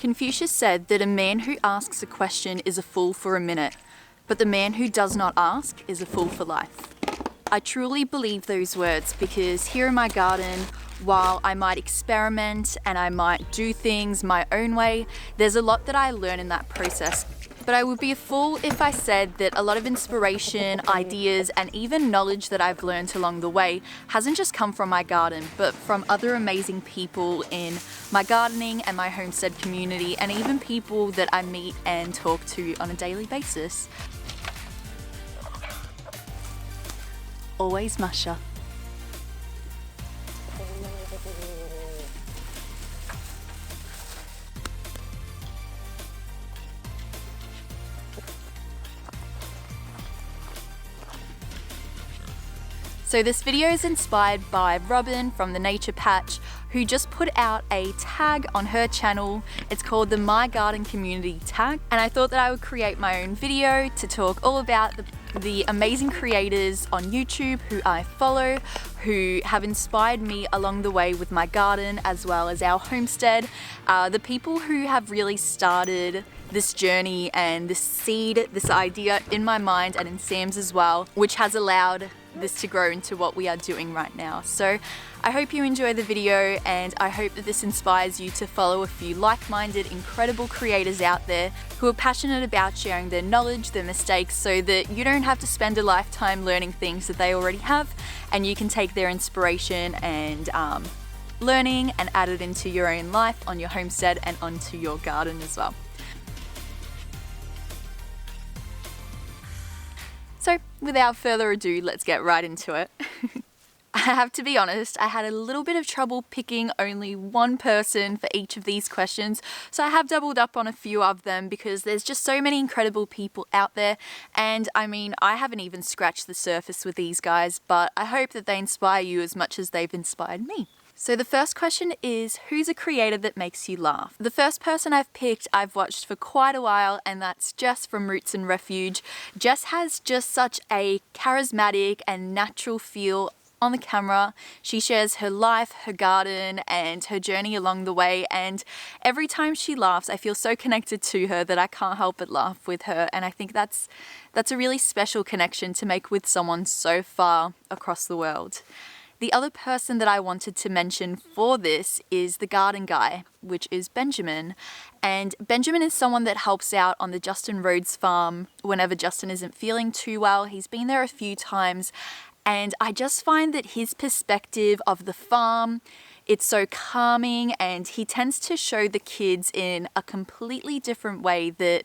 Confucius said that a man who asks a question is a fool for a minute, but the man who does not ask is a fool for life. I truly believe those words because here in my garden, while I might experiment and I might do things my own way, there's a lot that I learn in that process. But I would be a fool if I said that a lot of inspiration, ideas, and even knowledge that I've learned along the way hasn't just come from my garden, but from other amazing people in my gardening and my homestead community, and even people that I meet and talk to on a daily basis. Always Masha. So this video is inspired by Robyn from the Nature Patch, who just put out a tag on her channel. It's called the My Garden Community tag, and I thought that I would create my own video to talk all about the amazing creators on YouTube who I follow, who have inspired me along the way with my garden as well as our homestead, the people who have really started this journey and this seed, this idea in my mind and in Sam's as well, which has allowed this to grow into what we are doing right now. So I hope you enjoy the video, and I hope that this inspires you to follow a few like-minded, incredible creators out there who are passionate about sharing their knowledge, their mistakes, so that you don't have to spend a lifetime learning things that they already have, and you can take their inspiration and learning and add it into your own life, on your homestead and onto your garden as well. So without further ado, let's get right into it. I have to be honest, I had a little bit of trouble picking only one person for each of these questions, so I have doubled up on a few of them because there's just so many incredible people out there, and I mean, I haven't even scratched the surface with these guys, but I hope that they inspire you as much as they've inspired me. So the first question is, who's a creator that makes you laugh? The first person I've picked, I've watched for quite a while, and that's Jess from Roots and Refuge. Jess has just such a charismatic and natural feel on the camera. She shares her life, her garden, and her journey along the way, and every time she laughs, I feel so connected to her that I can't help but laugh with her, and I think that's a really special connection to make with someone so far across the world. The other person that I wanted to mention for this is the garden guy, which is Benjamin. And Benjamin is someone that helps out on the Justin Rhodes farm whenever Justin isn't feeling too well. He's been there a few times, and I just find that his perspective of the farm, it's so calming, and he tends to show the kids in a completely different way that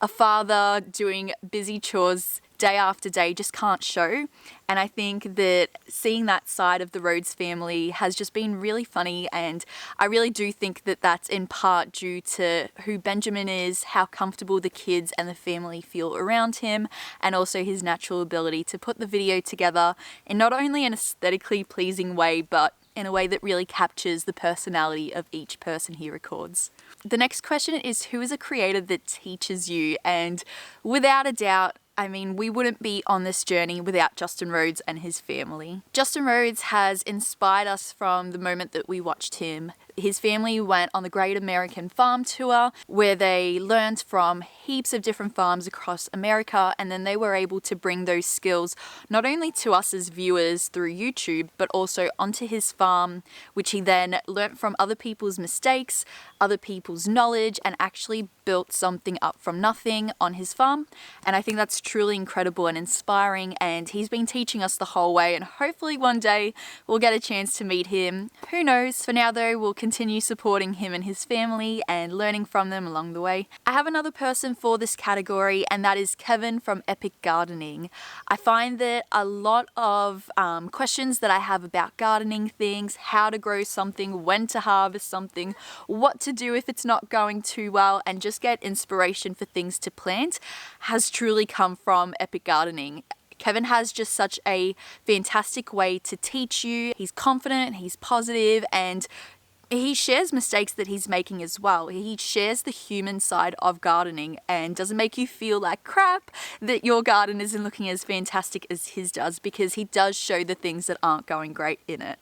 a father doing busy chores day after day just can't show. And I think that seeing that side of the Rhodes family has just been really funny, and I really do think that that's in part due to who Benjamin is, how comfortable the kids and the family feel around him, and also his natural ability to put the video together in not only an aesthetically pleasing way, but in a way that really captures the personality of each person he records. The next question is, who is a creator that teaches you? And without a doubt, I mean, we wouldn't be on this journey without Justin Rhodes and his family. Justin Rhodes has inspired us from the moment that we watched him. His family went on the Great American Farm Tour, where they learned from heaps of different farms across America, and then they were able to bring those skills not only to us as viewers through YouTube, but also onto his farm, which he then learnt from other people's mistakes, other people's knowledge, and actually built something up from nothing on his farm. And I think that's truly incredible and inspiring, and he's been teaching us the whole way, and hopefully one day we'll get a chance to meet him. Who knows? For now though, we'll continue supporting him and his family and learning from them along the way. I have another person for this category, and that is Kevin from Epic Gardening. I find that a lot of questions that I have about gardening things, how to grow something, when to harvest something, what to do if it's not going too well, and just get inspiration for things to plant, has truly come from Epic Gardening. Kevin has just such a fantastic way to teach you. He's confident, he's positive, and he shares mistakes that he's making as well. He shares the human side of gardening and doesn't make you feel like crap that your garden isn't looking as fantastic as his does, because he does show the things that aren't going great in it.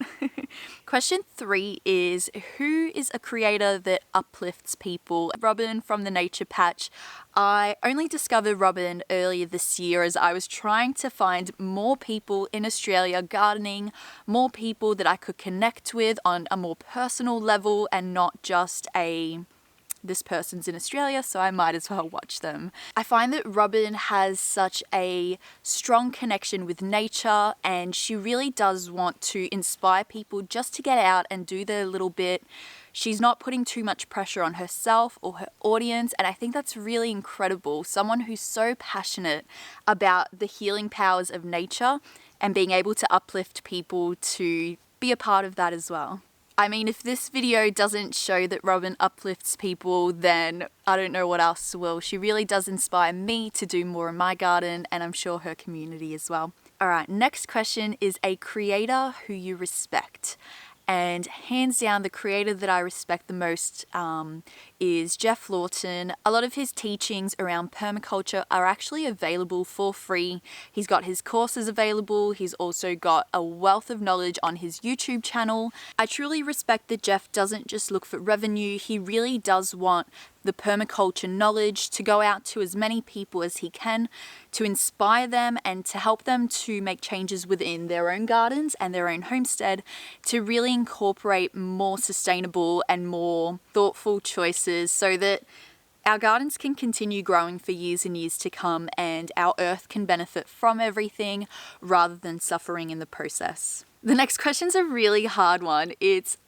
Question 3 is, who is a creator that uplifts people? Robyn from the Nature Patch. I only discovered Robyn earlier this year as I was trying to find more people in Australia gardening, more people that I could connect with on a more personal level and not just this person's in Australia, so I might as well watch them. I find that Robyn has such a strong connection with nature, and she really does want to inspire people just to get out and do their little bit. She's not putting too much pressure on herself or her audience, and I think that's really incredible. Someone who's so passionate about the healing powers of nature and being able to uplift people to be a part of that as well. I mean, if this video doesn't show that Robyn uplifts people, then I don't know what else will. She really does inspire me to do more in my garden, and I'm sure her community as well. All right, next question is a creator who you respect. And hands down, the creator that I respect the most is Jeff Lawton. A lot of his teachings around permaculture are actually available for free. He's got his courses available. He's also got a wealth of knowledge on his YouTube channel. I truly respect that Jeff doesn't just look for revenue. He really does want the permaculture knowledge to go out to as many people as he can, to inspire them and to help them to make changes within their own gardens and their own homestead, to really incorporate more sustainable and more thoughtful choices so that our gardens can continue growing for years and years to come, and our earth can benefit from everything rather than suffering in the process. The next question's a really hard one. It's,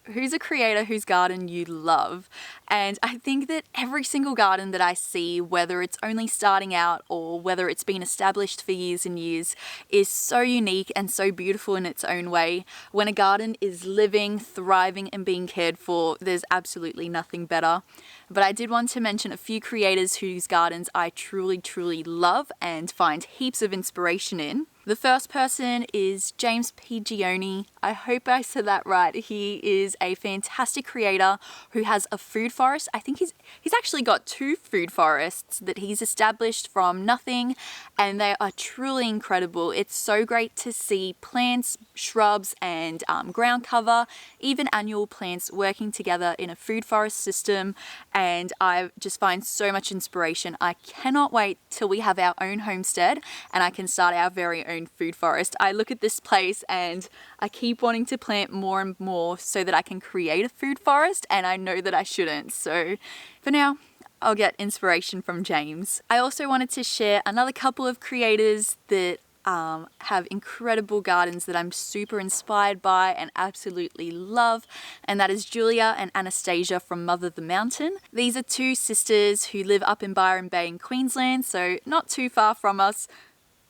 who's a creator whose garden you love? And I think that every single garden that I see, whether it's only starting out or whether it's been established for years and years, is so unique and so beautiful in its own way. When a garden is living, thriving, and being cared for, there's absolutely nothing better. But I did want to mention a few creators whose gardens I truly, truly love and find heaps of inspiration in. The first person is James Pigioni. I hope I said that right. He is a fantastic creator who has a food forest. I think he's actually got 2 food forests that he's established from nothing, and they are truly incredible. It's so great to see plants, shrubs, and ground cover, even annual plants working together in a food forest system, and I just find so much inspiration. I cannot wait till we have our own homestead and I can start our very own food forest. I look at this place and I keep wanting to plant more and more so that I can create a food forest, and I know that I shouldn't. So for now, I'll get inspiration from James. I also wanted to share another couple of creators that have incredible gardens that I'm super inspired by and absolutely love, and that is Julia and Anastasia from Mother the Mountain. These are 2 sisters who live up in Byron Bay in Queensland, so not too far from us.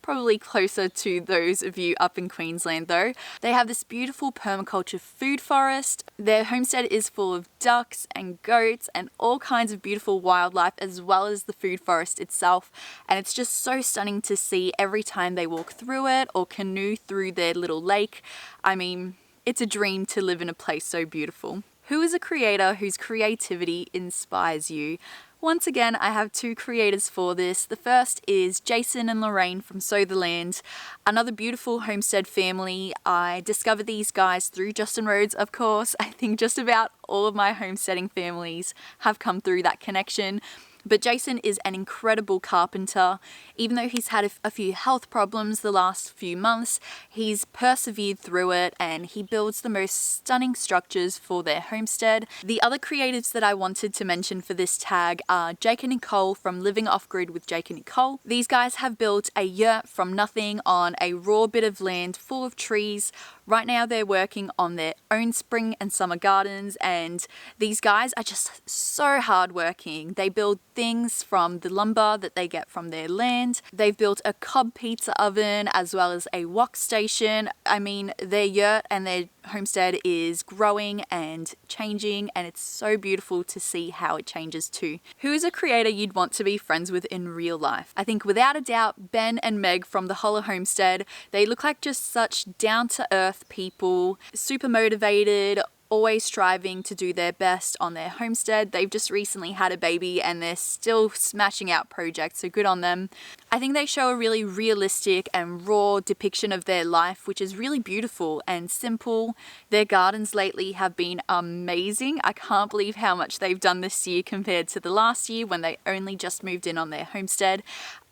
Probably closer to those of you up in Queensland though. They have this beautiful permaculture food forest. Their homestead is full of ducks and goats and all kinds of beautiful wildlife, as well as the food forest itself. And it's just so stunning to see every time they walk through it or canoe through their little lake. I mean, it's a dream to live in a place so beautiful. Who is a creator whose creativity inspires you? Once again, I have 2 creators for this. The first is Jason and Lorraine from Sow the Land, another beautiful homestead family. I discovered these guys through Justin Rhodes, of course. I think just about all of my homesteading families have come through that connection. But Jason is an incredible carpenter. Even though he's had a few health problems the last few months, he's persevered through it and he builds the most stunning structures for their homestead. The other creatives that I wanted to mention for this tag are Jake and Nicole from Living Off Grid with Jake and Nicole. These guys have built a yurt from nothing on a raw bit of land full of trees. Right now they're working on their own spring and summer gardens, and these guys are just so hardworking. They build things from the lumber that they get from their land. They've built a cob pizza oven as well as a wok station. I mean, their yurt and their homestead is growing and changing, and it's so beautiful to see how it changes too. Who is a creator you'd want to be friends with in real life? I think without a doubt Ben and Meg from the Holler Homestead. They look like just such down-to-earth people, super motivated, always striving to do their best on their homestead. They've just recently had a baby and they're still smashing out projects, so good on them. I think they show a really realistic and raw depiction of their life, which is really beautiful and simple. Their gardens lately have been amazing. I can't believe how much they've done this year compared to the last year when they only just moved in on their homestead.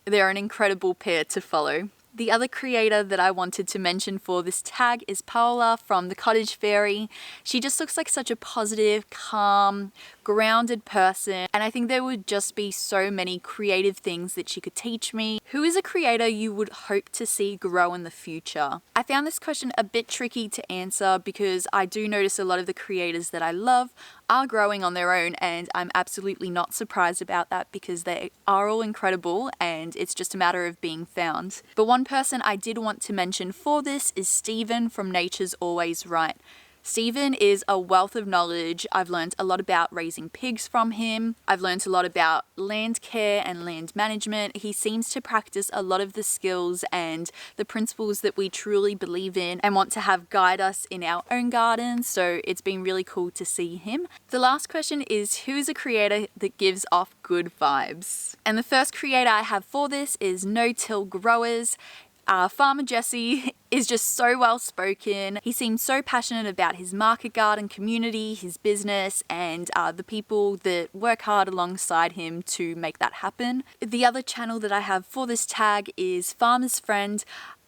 They're an incredible pair to follow. The other creator that I wanted to mention for this tag is Paola from the Cottage Fairy. She just looks like such a positive, calm, grounded person, and I think there would just be so many creative things that she could teach me. Who is a creator you would hope to see grow in the future? I found this question a bit tricky to answer because I do notice a lot of the creators that I love are growing on their own, and I'm absolutely not surprised about that because they are all incredible and it's just a matter of being found. But one person I did want to mention for this is Stephen from Nature's Always Right. Stephen is a wealth of knowledge. I've learned a lot about raising pigs from him. I've learned a lot about land care and land management. He seems to practice a lot of the skills and the principles that we truly believe in and want to have guide us in our own gardens, so it's been really cool to see him. The last question is, who is a creator that gives off good vibes? And the first creator I have for this is No Till Growers. Farmer Jesse is just so well spoken. He seems so passionate about his market garden community, his business, and the people that work hard alongside him to make that happen. The other channel that I have for this tag is Farmer's Friend.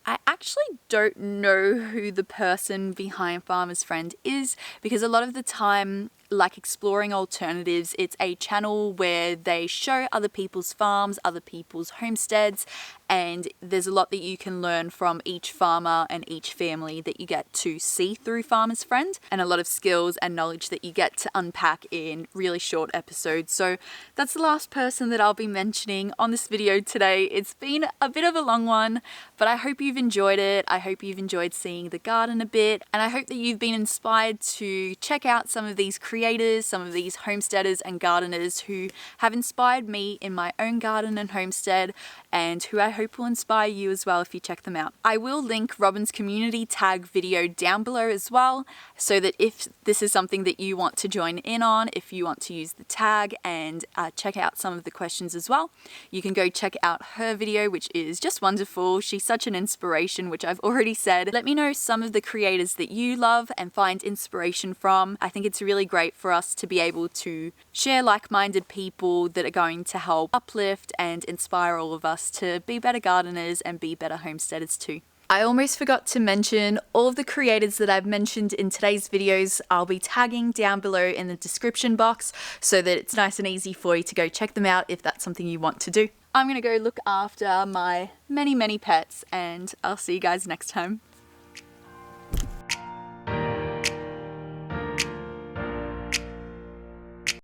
I actually don't know who the person behind Farmer's Friend is because a lot of the time, like exploring alternatives, it's a channel where they show other people's farms, other people's homesteads, and there's a lot that you can learn from each farmer and each family that you get to see through Farmer's Friend, and a lot of skills and knowledge that you get to unpack in really short episodes. So that's the last person that I'll be mentioning on this video today. It's been a bit of a long one, but I hope you've enjoyed it. I hope you've enjoyed seeing the garden a bit, and I hope that you've been inspired to check out some of these creators, some of these homesteaders and gardeners who have inspired me in my own garden and homestead, and who I hope will inspire you as well if you check them out. I will link Robyn's community tag video down below as well, so that if this is something that you want to join in on, if you want to use the tag and check out some of the questions as well, you can go check out her video, which is just wonderful. She's such an inspiration, which I've already said. Let me know some of the creators that you love and find inspiration from. I think it's really great for us to be able to share like-minded people that are going to help uplift and inspire all of us to be better gardeners and be better homesteaders too. I almost forgot to mention all of the creators that I've mentioned in today's videos. I'll be tagging down below in the description box so that it's nice and easy for you to go check them out if that's something you want to do. I'm gonna go look after my many pets, and I'll see you guys next time.